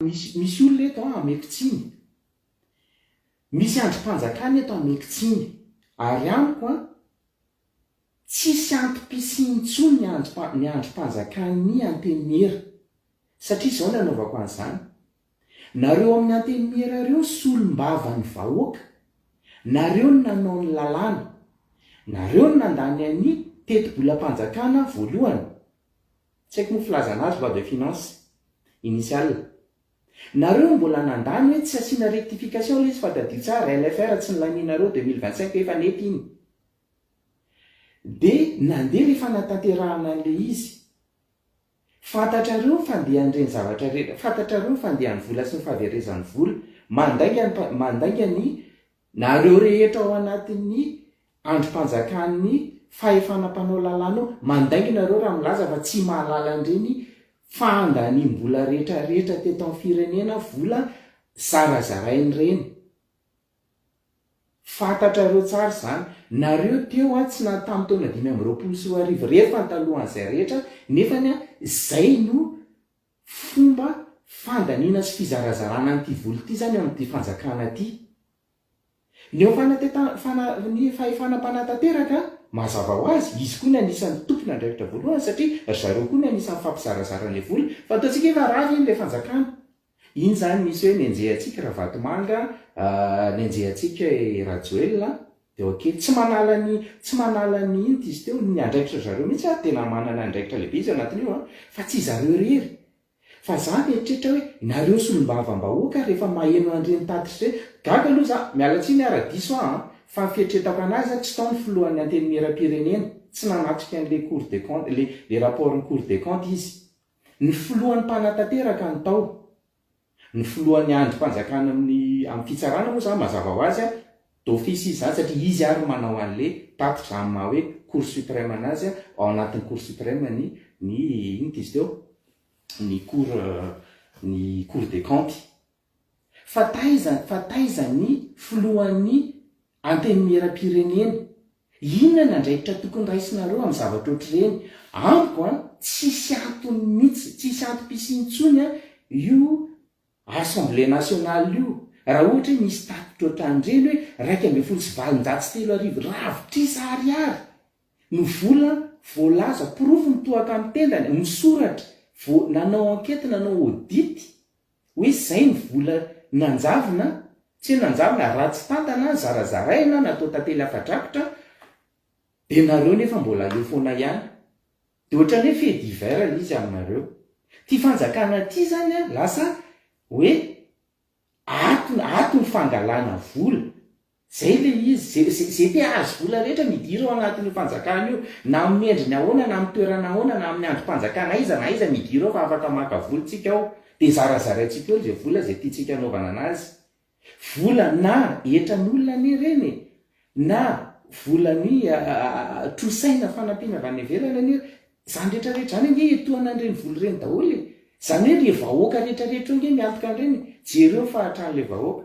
misy olona eto amekitsiny, misy androm-panjakana eto amekitsiny, ary amiko tsisy antom-pisintsony ny androm-panjakany antenimera, satria izao nanaovako an'izany. Nareo amin'ny antenimera reo solom-bava ny vahoaka, nareo no nanao ny lalàna, nareo no nandany any teti-bolam-panjakana voalohany, tsy haiko mo filazana azy loi de finance initiale. Nareo mbola nandany hoe tsy asiana rectification ilay izy fa tadio tsara LFR tsy nylanianareo 2025 efa nety iny. Dia nandeha rehefa natanterahana an'ilay izy, fantatrareo fandehan'ireny zavatra rehetra, fantatrareo fandehan'ny vola sy ny fahaverezan'ny vola, mandainga ny nareo rehetra ao anatin'ny androm-panjakan'ny fahefanam-panao lalàna, mandainga nareo raha milaza fa tsy mahalala an'ireny fandaniam-bola rehetrarehetra teto amin'ny firenena, vola zarazarain'ireny. Fantatrareo tsara izany. Nareo teo tsy tamin'ny taona 2024 rehefa talohan'izay rehetra, nefa izay no fomba fandaniana sy fizarazarana an'ity vola ity zany amin'ity fanjakana ity. Ny fahefanam-panatanteraka mazava ho azy, izy koa ny anisan'ny tompony andraikitra voalohany, satria zareo koa ny anisan'ny fampizarazara an'ilay vola, fa ataontsika efa ravy iny ilay fanjakana. Iny zany misy hoe nenjehantsika Ravatomanga, nenjehantsika Rajoelina, dia oke, tsy manala ny inty izy teo, ny andraikitra zareo mihitsy tena manana andraikitra lehibe izy anatin'io, fa tsy zareo rery. Fa zany eritreritra hoe nareo solombavam-bahoaka rehefa maheno an'ireny tatitra ireny, gaga aloha za mialatsiny ara-diso fa fieritreretako anazy tsy tao ny filohan'ny antenimieram-pirenena, tsy nanatrika an'ilay Cour des comptes, les rapports Cour des comptes izy. Ny filohan'ny mpanatanteraka ny tao, ny filohan'ny androm-panjakana amin'ny fitsarana moa zany mazava ho azy d'office izy zany, satria izy ary manao an'ilay tatitra zany maha hoe Cour suprême anazy ao anatin'ny Cour suprême ino izy teo, ny Cour des comptes. Fa taiza ny filohan'ny antenimieram-pirenena, inona nandraikitra tokony raisinareo amin'ny zavatra ohatr'ireny? Amiko tsisy antony mihitsy, tsisy antom-pisintsony io Assemblée nationale io. Raha ohatra hoe misy tatitra ohatran'ireny hoe 1,7 ravitra ariary no vola voalaza, porofo mitohaka amin'ny tendany, misoratra, nanao enquête, nanao audit hoe izay ny vola nanjavina, tsy nanjavina ratsy tantana, zarazaraina, natao tantely afa-drakotra, dia nareo nefa mbola eo foana ihany. Dia ohatran'ny hoe fait divers izy aminareo. Ty fanjakana ity zany lasa hoe ato ny fangalana vola. Zay le izy, zay te azo vola rehetra midira ao anatin'io fanjakana io, na amin'ny endriny ahoana, na amin'ny toerana ahoana, na amin'ny androm-panjakana na iza midira ao fa afaka maka vola tsika ao, dia zarazaraintsika eo izay vola izay tiantsika anaovana anazy. Vola na entran'olona ny ireny, na volany trosaina fanampiana avy any ivelany any, zany rehetrarehetra zany nge etoana an'ireny vola ireny daholo. Zany hoe le vahoaka rehetrarehetra nge miantoka an'ireny, jereo fahatran'ilay vahoaka.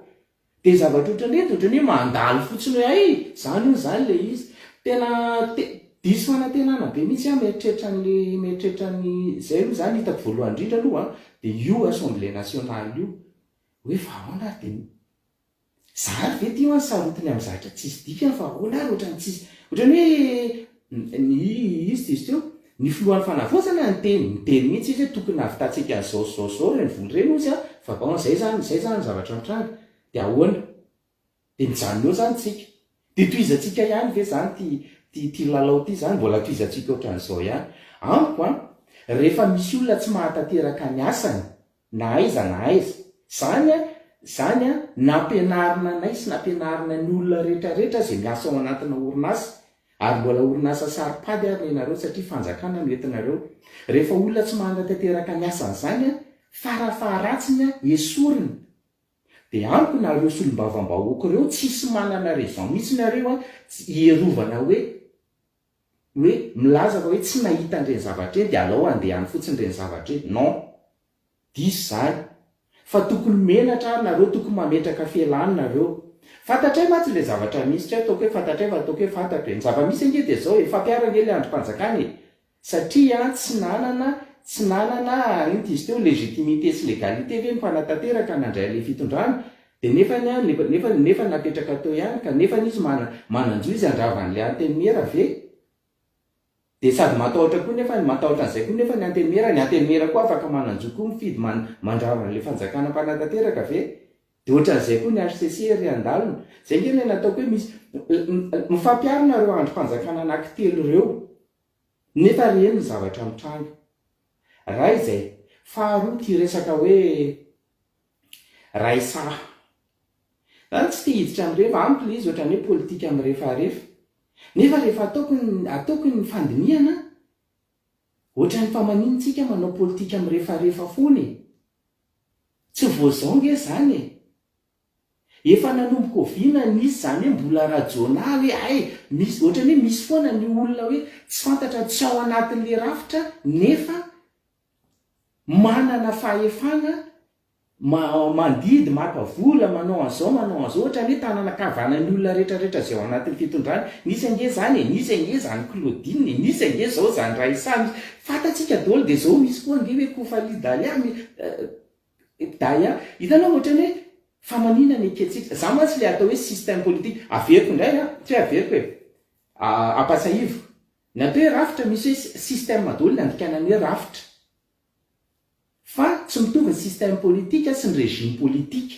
Dia zavatra ohatran'ireny ohatran'ny hoe mandalo fotsiny hoe ay zany le izy. Tena diso fanantenana be mihitsy mieritreritra zay aloha zany hitako voalohany indrindra aloha, dia io Assemblée nationale io hoe vahoana dia zary ve ty sarotiny amin'ny zavatra tsisy dikany, fa ahoana ary ohatran'ny tsisy, ohatran'ny hoe izy teo ny filohan'ny fanavaozana miteny mihitsy izy hoe tokony nahavitantsika an'izao reny vola ireny ozy fa zay zany zavatra mitranga. Dia ahoana? Dia mijanona eo zany tsika. Dia toizantsika ihany ve zany ty lalao ty zany, mbola toizantsika ohatran'izao ihany. Amiko rehefa misy olona tsy mahatanteraka ny asany, na aiza, zany nampianarina anay sy nampianarina ny olona rehetrarehetra zay miasa ao anatina orinasa, ary mbola orinasa saripady ary ianareo satria fanjakana no entinareo. Rehefa olona tsy mahatanteraka ny asany zany, farafaharatsiny esorina. Dia amiko nareo solombavam-bahoaka ireo tsisy manana raison mihitsy nareo hierovana hoe milaza fa hoe tsy nahita an'ireny zavatra eny dia alao andehany fotsiny ireny zavatra eny. Non, diso zany. Fa tokony menatra ary nareo, tokony mametraka fialana nareo. Fantatray matsy ilay zavatra misy, tsy ataoko hoe fantatray fa ataoko hoe fantatra. Ny zava-misy ange dia zao fampiara ange ilay androm-panjakana, satria tsy nanana tsy nanana int izy teo légitimité sy légalité ve mifanatanteraka nandray le fitondrana de nefa napetraka teo ihany ka nefa izy mananjo izy andravan'le antenimera ve de sady matahotra koa nefa matahotra an'izay koa nefa ny antenimera koa afaka mananjo koa mifidy mandravan'le fanjakana mpanatateraka ve de ohatran'izay koa ny HCC ry andalona zay ngeny nataoko hoe misy mifampiarina reo androm-panjakana anankitelo reo nefa reny ny zavatra mitranga raha izay faharoa ty resaka hoe raisaha zany tsy te hiditra am'rehefa ampla izy ohatrany hoe politika am'rehefarehefa nefa rehefa ataoko ny fandiniana ohatrany famaninitsika manao politika am'rehefarehefa fony tsy voazao nge zany efa nanomboka oviana nisy zany hoe mbola rajonaly hoe ay misy ohatrany hoe misy foana ny olona hoe tsy fantatra tsy ao anatin'le rafitra nefa manana fahefana mandidy maka vola manao an'izao ohatrany hoe tanana kavanany olona rehetrarehetra zay ao anatin'ny fitondrana nisy ange zany zany Claudine nisy ange zao zany Raisa fatatsika daholo de zao misy koa ange hoe Kofalidalia daya hitanao ohatrany hoe famanina ny eketsika za mantsy le atao hoe système politique averiko indray tsy hoe averiko hoe ampasahivo ny atao hoe rafitra misy hoe système daholo ny andikanany hoe rafitra fa tsy mitovy ny système politique sy ny régime politique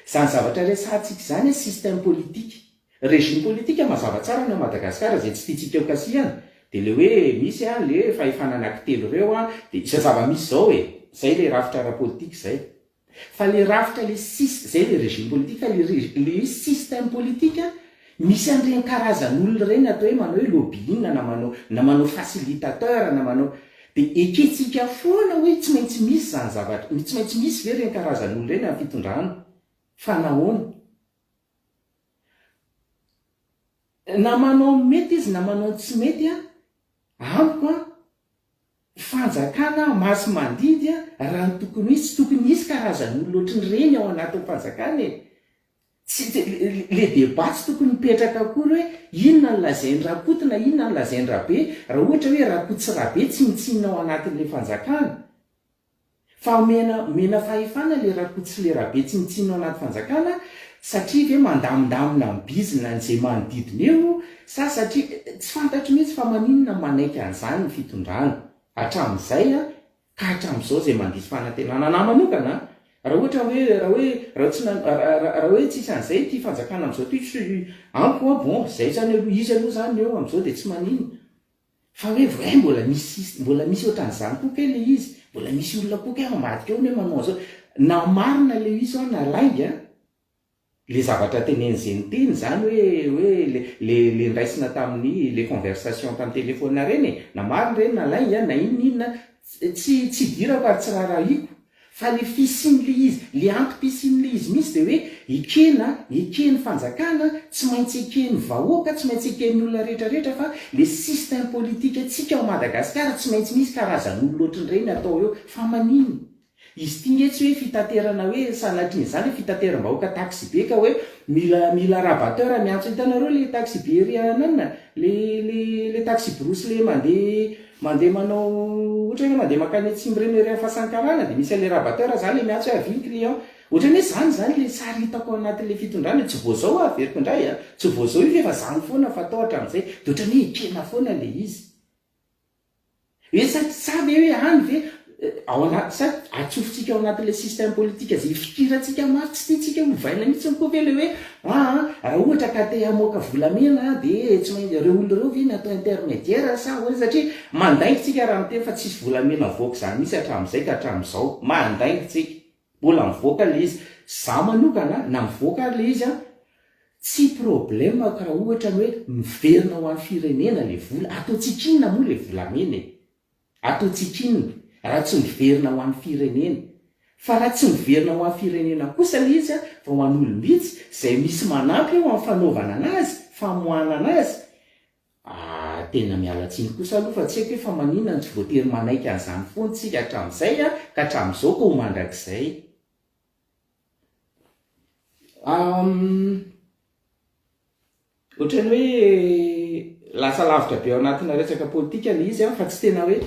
zany zavatra resantsika zany hoe système politique régime politique mazava tsara ny Madagasikara zay tsy tiantsika eokasihana de le hoe misy le fahefana anankitelo reo de isa zava-misy zao hoe zay le rafitra ara-politique zay fa le rafitra zay le régime politique fa le système politique misy an'ireny karazan'olona reny atao hoe manao hoe lobbying na manao facilitateur na manao de eketsika foana hoe tsy maintsy misy zany zavatra tsy maintsy misy ve reny karazan'olona reny amin'ny fitondrana fa nahoana na manao mety izy na manao tsy mety amiko fanjakana masy mandidy raha ny tokony hoe tsy tokony misy karazan'olona ohatriny reny ao anatin'ny fanjakana le débat tsy tokony mipetraka akory hoe inona ny lazainy rahakoto na inona ny lazainy rahabe raha ohatra hoe rahakoto sy rahabe tsy mitsinina ao anatin'le fanjakana fa mena fahefana le rahakoto sy le rahabe tsy mitsinina ao anaty fanjakana satria ve mandamindamina mibizina n'izay manodidina eo satria tsy fantatro mihitsy fa maninona manaiky an'izany ny fitondrana hatramin'izay ka hatramin'izao zay mandisy fanantenana na manokana raha ohatra raha hoe tsisy an'izay ty fanjakana am'izao ty amiko bon zay zany aloha izy aloha zany eo am'izao de tsy manino fa hoe vrai mbola misy ohatran'izany koka le izy mbola misy olona koka ambadika eo hoe manao an'izao na marina le izy na lainga le zavatra tenen'izay teny zany hoe le ndraisina tamin'ny le conversation tamin'ny telefona reny na marina reny na lainga na inona tsy dirako ary tsy raharahiko fa le fisin'le izy le antom-pisin'le izy misy de hoe ekeny fanjakana tsy maintsy ekeny vahoaka tsy maintsy ekeny olona rehetrarehetra fa le système politique atsika ao Madagasikara tsy maintsy misy karazan'olona ohatrin'ireny atao eo fa manino izy ty nge tsy hoe fitaterana hoe sanatriny zany hoe fitateram-bahoaka taxi be ka hoe mila rabateur miantso hitanareo le taxi be rianana le taxi brosy le mandeha manao ohatra hoe mandeha makany atsimo reny re fahasankarana de misy le rabateur zany le miantso hoe aviny client ohatrany hoe zany le sary hitako anatin'le fitondrana tsy voazao averiko indray tsy voazao io efa zany foana fatao hatramin'izay de ohatrany hoe ekena foana le izy hoe saby hoe any ve ao anaty sa atsofotsika ao anatin'le système politique zay fikiratsika maro tsy tiatsika hovaina mihitsy koa ve le hoe raha ohatra ka te hamoaka volamena de tsy maintsy reo olona reo ve natao intermédiaire sa hoe satria mandaingitsika raha miteny fa tsisy volamena voaka zany misy hatramin'izay ka hatramin'izao mandaingitsika mbola mivoaka le izy za manokana na mivoaka le izy tsy problème ka raha ohatra ny hoe miverina ho an'ny firenena le vola ataotsikinina moa le volamena ataotsikinina raha tsy miverina ho an'ny firenena fa raha tsy miverina ho an'ny firenena kosa le izy fa ho an'olom-bitsy zay misy manampy eo amin'ny fanaovana anazy famoahana anazy tena mialatsiny kosa aloha fa tsy haiko hoe fa manina ny tsy voatery manaiky an'izany foany tsika hatramin'izay ka hatramin'izao ka ho mandrakizay ohatrany hoe lasa lavitra be ao anatina resaka politika le izy fa tsy tena hoe